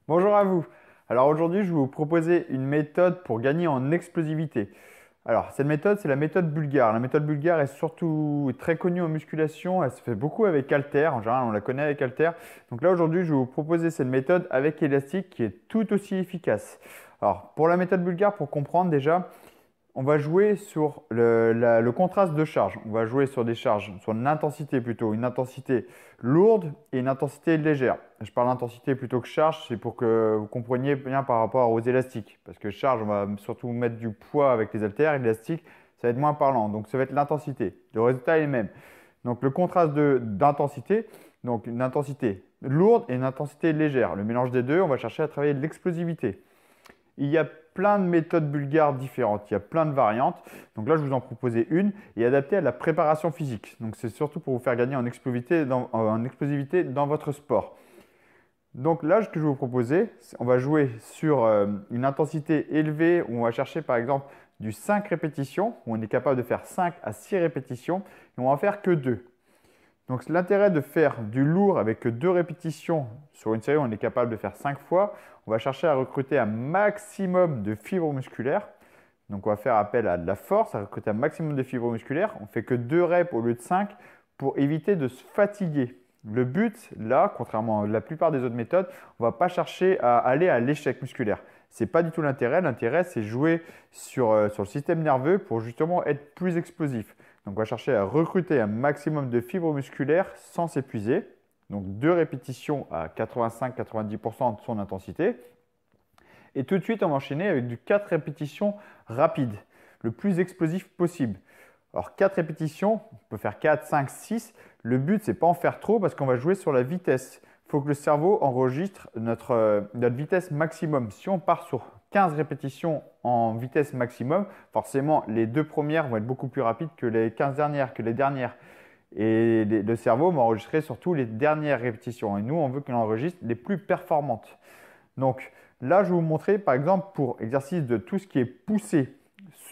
Bonjour à vous. Alors aujourd'hui, je vais vous proposer une méthode pour gagner en explosivité. Alors cette méthode, c'est la méthode bulgare. La méthode bulgare est surtout très connue en musculation. Elle se fait beaucoup avec haltères. En général, on la connaît avec haltères. Donc là, aujourd'hui, je vais vous proposer cette méthode avec élastique qui est tout aussi efficace. Alors pour la méthode bulgare, pour comprendre déjà, on va jouer sur le contraste de charge. On va jouer sur des charges, sur une intensité plutôt, une intensité lourde et une intensité légère. Je parle d'intensité plutôt que charge, c'est pour que vous compreniez bien par rapport aux élastiques. Parce que charge, on va surtout mettre du poids avec les haltères, élastique, ça va être moins parlant. Donc ça va être l'intensité. Le résultat est le même. Donc le contraste d'intensité, donc une intensité lourde et une intensité légère. Le mélange des deux, on va chercher à travailler de l'explosivité. Il y a plein de méthodes bulgares différentes, il y a plein de variantes. Donc là, je vous en proposais une et adaptée à la préparation physique. Donc c'est surtout pour vous faire gagner en explosivité dans votre sport. Donc là, ce que je vais vous proposer, on va jouer sur une intensité élevée où on va chercher par exemple du 5 répétitions, où on est capable de faire 5 à 6 répétitions et on va en faire que 2. Donc l'intérêt de faire du lourd avec 2 répétitions sur une série où on est capable de faire 5 fois, on va chercher à recruter un maximum de fibres musculaires. Donc on va faire appel à de la force, à recruter un maximum de fibres musculaires. On fait que 2 reps au lieu de 5 pour éviter de se fatiguer. Le but, là, contrairement à la plupart des autres méthodes, on ne va pas chercher à aller à l'échec musculaire. Ce n'est pas du tout l'intérêt. L'intérêt, c'est jouer sur le système nerveux pour justement être plus explosif. Donc, on va chercher à recruter un maximum de fibres musculaires sans s'épuiser. Donc, 2 répétitions à 85-90% de son intensité. Et tout de suite, on va enchaîner avec du 4 répétitions rapides, le plus explosif possible. Alors, 4 répétitions, on peut faire 4, 5, 6. Le but, c'est pas en faire trop parce qu'on va jouer sur la vitesse. Il faut que le cerveau enregistre notre vitesse maximum. Si on part sur 15 répétitions en vitesse maximum, forcément, les 2 premières vont être beaucoup plus rapides que les 15 dernières, que les dernières. Et le cerveau va enregistrer surtout les dernières répétitions. Et nous, on veut qu'il enregistre les plus performantes. Donc là, je vais vous montrer, par exemple, pour exercice de tout ce qui est poussé,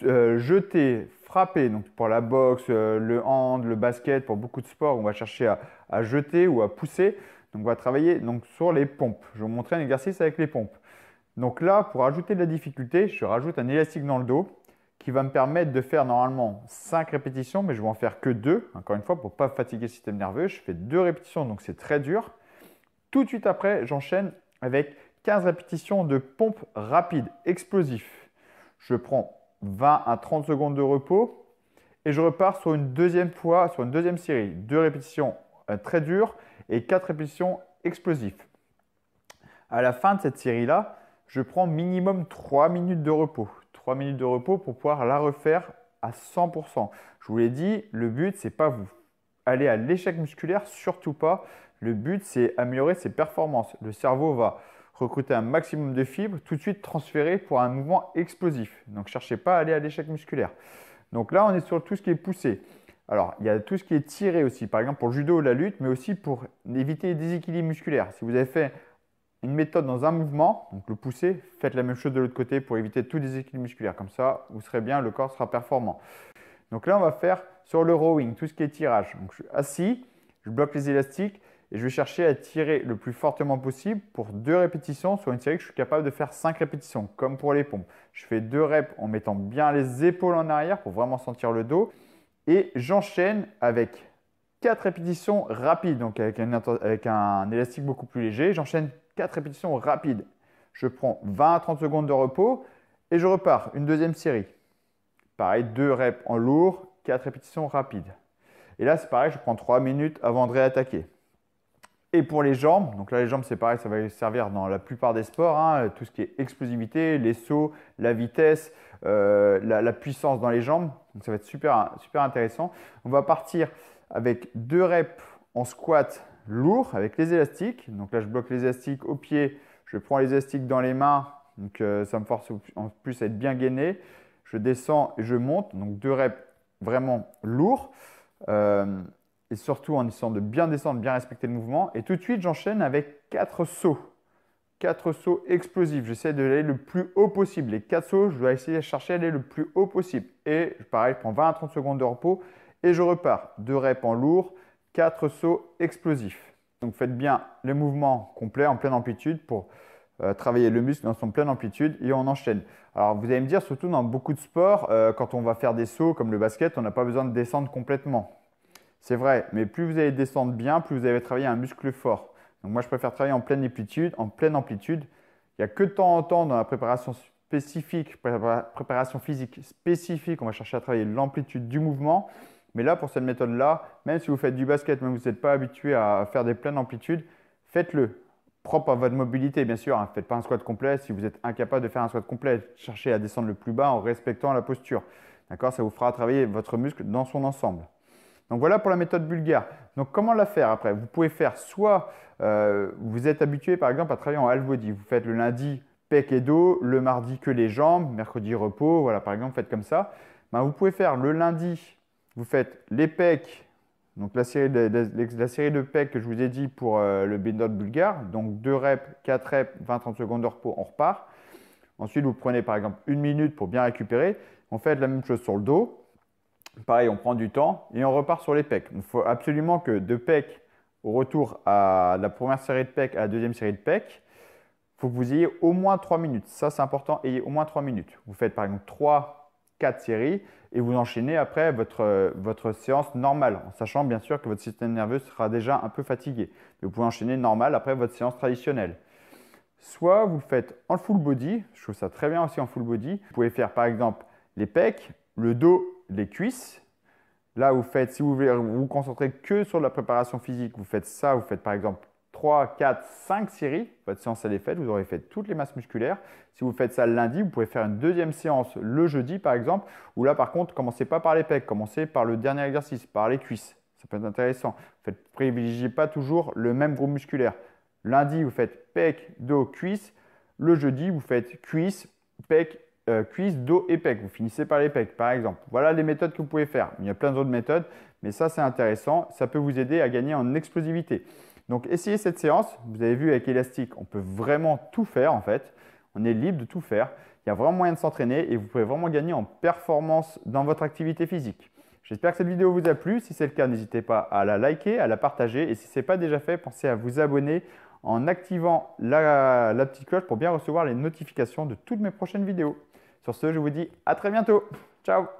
jeté, frappé, donc pour la boxe, le hand, le basket, pour beaucoup de sports, on va chercher à jeter ou à pousser. Donc on va travailler donc, sur les pompes. Je vais vous montrer un exercice avec les pompes. Donc là, pour ajouter de la difficulté, je rajoute un élastique dans le dos qui va me permettre de faire normalement 5 répétitions, mais je vais en faire que 2, encore une fois, pour ne pas fatiguer le système nerveux. Je fais 2 répétitions, donc c'est très dur. Tout de suite après, j'enchaîne avec 15 répétitions de pompe rapide, explosif. Je prends 20 à 30 secondes de repos et je repars sur une deuxième fois, sur une deuxième série. 2 répétitions très dures et 4 répétitions explosives. À la fin de cette série-là, je prends minimum 3 minutes de repos. 3 minutes de repos pour pouvoir la refaire à 100%. Je vous l'ai dit, le but, c'est pas vous aller à l'échec musculaire, surtout pas. Le but, c'est améliorer ses performances. Le cerveau va recruter un maximum de fibres, tout de suite transférer pour un mouvement explosif. Donc, ne cherchez pas à aller à l'échec musculaire. Donc là, on est sur tout ce qui est poussé. Alors, il y a tout ce qui est tiré aussi, par exemple pour le judo ou la lutte, mais aussi pour éviter les déséquilibres musculaires. Si vous avez fait une méthode dans un mouvement, donc le pousser, faites la même chose de l'autre côté pour éviter tout déséquilibre musculaire. Comme ça, vous serez bien, le corps sera performant. Donc là, on va faire sur le rowing, tout ce qui est tirage. Donc je suis assis, je bloque les élastiques et je vais chercher à tirer le plus fortement possible pour 2 répétitions sur une série que je suis capable de faire 5 répétitions, comme pour les pompes. Je fais 2 reps en mettant bien les épaules en arrière pour vraiment sentir le dos. Et j'enchaîne avec 4 répétitions rapides, donc avec un élastique beaucoup plus léger. J'enchaîne 4 répétitions rapides. Je prends 20 à 30 secondes de repos et je repars une deuxième série. Pareil, 2 reps en lourd, 4 répétitions rapides. Et là, c'est pareil, je prends 3 minutes avant de réattaquer. Et pour les jambes, donc là, les jambes, c'est pareil, ça va servir dans la plupart des sports, hein, tout ce qui est explosivité, les sauts, la vitesse, la puissance dans les jambes. Donc ça va être super, super intéressant. On va partir avec 2 reps en squat lourd avec les élastiques. Donc là, je bloque les élastiques au pied, je prends les élastiques dans les mains, donc ça me force en plus à être bien gainé. Je descends et je monte, donc 2 reps vraiment lourds. Et surtout en essayant de bien descendre, bien respecter le mouvement. Et tout de suite, j'enchaîne avec 4 sauts. 4 sauts explosifs. J'essaie de aller le plus haut possible. Les 4 sauts, je dois essayer de chercher à aller le plus haut possible. Et pareil, je prends 20 à 30 secondes de repos et je repars. 2 reps en lourd, 4 sauts explosifs. Donc faites bien le mouvement complet en pleine amplitude pour travailler le muscle dans son pleine amplitude et on enchaîne. Alors vous allez me dire, surtout dans beaucoup de sports, quand on va faire des sauts comme le basket, on n'a pas besoin de descendre complètement. C'est vrai, mais plus vous allez descendre bien, plus vous allez travailler un muscle fort. Donc moi, je préfère travailler en pleine amplitude. Il n'y a que de temps en temps dans la préparation spécifique, préparation physique spécifique, on va chercher à travailler l'amplitude du mouvement. Mais là, pour cette méthode-là, même si vous faites du basket, même si vous n'êtes pas habitué à faire des pleines amplitudes, faites-le. Propre à votre mobilité, bien sûr. Ne faites pas un squat complet. Si vous êtes incapable de faire un squat complet, cherchez à descendre le plus bas en respectant la posture. D'accord? Ça vous fera travailler votre muscle dans son ensemble. Donc voilà pour la méthode bulgare. Donc comment la faire après? Vous pouvez faire soit vous êtes habitué par exemple à travailler en half body. Vous faites le lundi pec et dos, le mardi que les jambes, mercredi repos. Voilà, par exemple, faites comme ça. Ben, vous pouvez faire le lundi, vous faites les pecs, donc la série de pecs que je vous ai dit pour le méthode bulgare. Donc 2 reps, 4 reps, 20-30 secondes de repos, on repart. Ensuite, vous prenez par exemple 1 minute pour bien récupérer. On fait la même chose sur le dos. Pareil, on prend du temps et on repart sur les pecs. Il faut absolument que de pecs au retour à la première série de pecs à la deuxième série de pecs, il faut que vous ayez au moins 3 minutes. Ça, c'est important, ayez au moins 3 minutes. Vous faites par exemple 3, 4 séries et vous enchaînez après votre séance normale, en sachant bien sûr que votre système nerveux sera déjà un peu fatigué. Mais vous pouvez enchaîner normal après votre séance traditionnelle. Soit vous le faites en full body, je trouve ça très bien aussi en full body. Vous pouvez faire par exemple les pecs, le dos, les cuisses. Là, vous faites, si vous voulez vous concentrer que sur la préparation physique, vous faites ça, vous faites par exemple 3, 4, 5 séries. Votre séance, elle est faite, vous aurez fait toutes les masses musculaires. Si vous faites ça le lundi, vous pouvez faire une deuxième séance le jeudi par exemple, où là par contre, commencez pas par les pecs, commencez par le dernier exercice, par les cuisses. Ça peut être intéressant. Ne privilégiez pas toujours le même groupe musculaire. Lundi, vous faites pec, dos, cuisses. Le jeudi, vous faites cuisses, pec, cuisses, dos et pecs. Vous finissez par les pecs, par exemple. Voilà les méthodes que vous pouvez faire. Il y a plein d'autres méthodes, mais ça, c'est intéressant. Ça peut vous aider à gagner en explosivité. Donc, essayez cette séance. Vous avez vu avec élastique, on peut vraiment tout faire en fait. On est libre de tout faire. Il y a vraiment moyen de s'entraîner et vous pouvez vraiment gagner en performance dans votre activité physique. J'espère que cette vidéo vous a plu. Si c'est le cas, n'hésitez pas à la liker, à la partager. Et si ce n'est pas déjà fait, pensez à vous abonner en activant la petite cloche pour bien recevoir les notifications de toutes mes prochaines vidéos. Sur ce, je vous dis à très bientôt. Ciao!